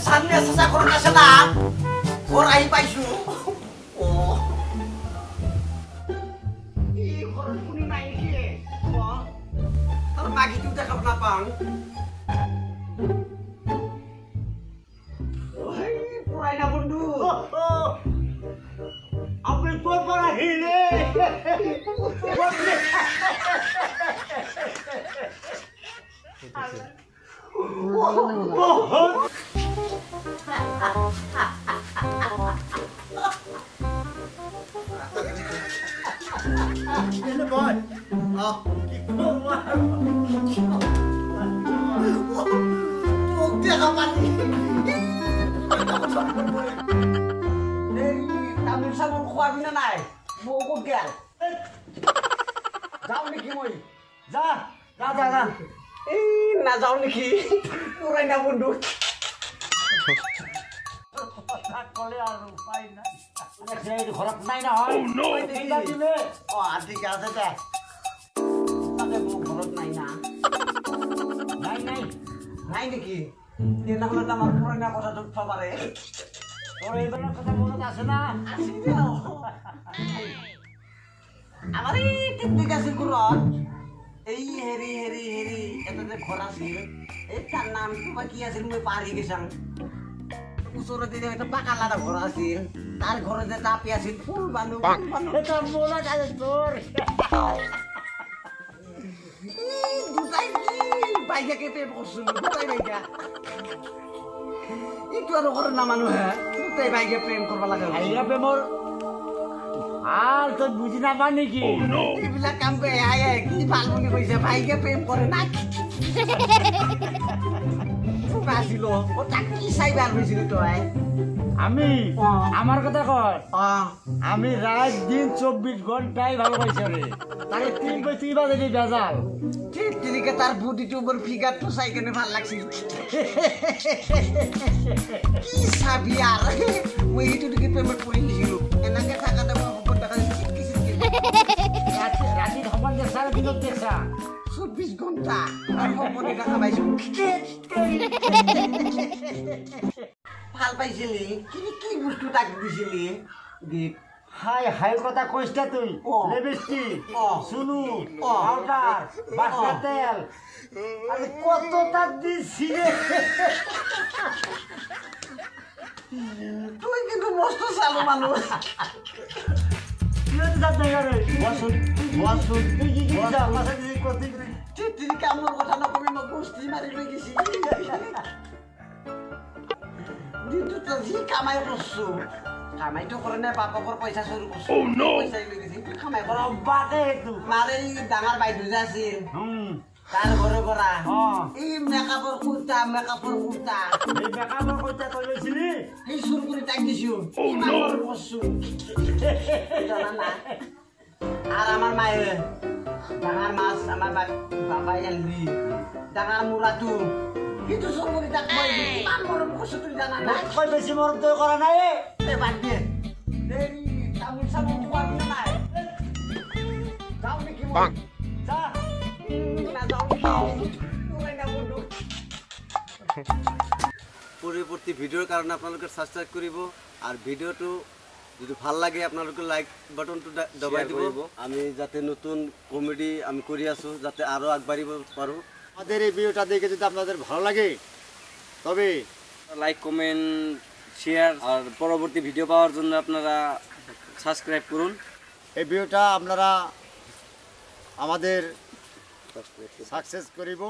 সামনে চেষ্টা করুন আছে না ঘর আহি পাইছো ও এই ঘর শুনি নাই কি তোর মাগি তুই দেখা না পাং ওই পুরাই না বন্ধু আপনি তোর পড়া হিলে Ini boy. Oh, kita mah. Dia kapan nih? Tamu sama kuat ni nai. Mau kau gel. Jauh ni kimoy. Jah. Na jauh ni ki. Kurang dah bunduk. Tak boleh aru pain. Saya itu khorap nai na hoy. Oh no. Tinggal dulu. Oh, adik ada dah. Tapi mau khorap nai na. Nai ni ki. Dia nak letak kurang dah kosa tu pabare. Oh, itu nak kata mau tak sana. Asyik dia. Amari tiga si kurang. Heri. Itu tu khorap sih. Tan nam tu bagi asyik mu pari kisang. Usura dia itu bakal ada khorap sih. Tar khorap dia tapi asyik full bandu. Itu mula ada tur. Dutai baiknya kita bosan. Dutai baiknya. Itu ada orang nama nu ha. Dutai baiknya prem korban lagi. Ayah premor. Hal tu buji nama ni ki. Oh no. Ini bila kamu ayah ki balu ni bisa baiknya prem korban nak. Masih loh. Otak kisah baru di situ ay. আমি আমার কথা কয় আমি রাত দিন 24 ঘন্টাই ভালো পাইছি রে তারে 3 বাজে দি বেজাল ঠিক তিরিকে তার বুটির উপর ফিগার তো সাইকেলে ভাল লাগছিল কি সাবি আর মই হিটু দিকে পেমেন্ট করে দিছিল এনাকে টাকা দেব উপর টাকা কিছু রাতি খবর দে সারা দিন দেখছা 24 ঘন্টা আর খবর টাকা পাইছো ভাল পাইছিলি কি বস্তু তাক দিছিলি গীত হাই কথা কইছটা তুই লিপস্টিক সুনু পাউডার বাসা তেল আরে কত তাক দিছি তুই কিন্তু মস্ত চালু মানুষ তুই তো যাত নাই রে বসুন তুই কি যা মাথা দিয়ে কতি তুই কামর কথা না কবি মই গোষ্ঠী মারি লই গেছি Itu tadi kamai rusuh. Kamai itu karena bapak paysa suruh rusuh. Oh no. Paysa ini sih kamai berobat itu. Mari dangar bayi dulu sih. Kalau gora-gora. Ini mereka berkuta. Ini mereka berkuta kalau di sini. Ini suruh kita di sini. Oh no. Rusuh. Jangan lah. Aramar mai. Dangar mas sama bapak yang di. Dangar murah tuh. Itu semua tidak boleh. Mamor kusut di dalam. Kau besi morok tu korang naik. Lepas dia. Dari tamu sama kuat naik. Jauh ni kimon. Jah. Nak jauh ni. Kurang dah bodoh. পরবর্তী ভিডিওর কারণে আপনাদের subscribe করিব আর ভিডিওটো যদি ভাল লাগে আপনাদের লাইক বাটনটো দবাই দিব আমি যাতে নতুন কমেডি আমি করি আছো যাতে আরো আগবাড়িব পারো আমাদের এই ভিডিওটা দেখে যদি আপনাদের ভালো লাগে তবে লাইক কমেন্ট শেয়ার আর পরবর্তী ভিডিও পাওয়ার জন্য আপনারা সাবস্ক্রাইব করুন এই ভিডিওটা আপনারা আমাদের সাকসেস করিব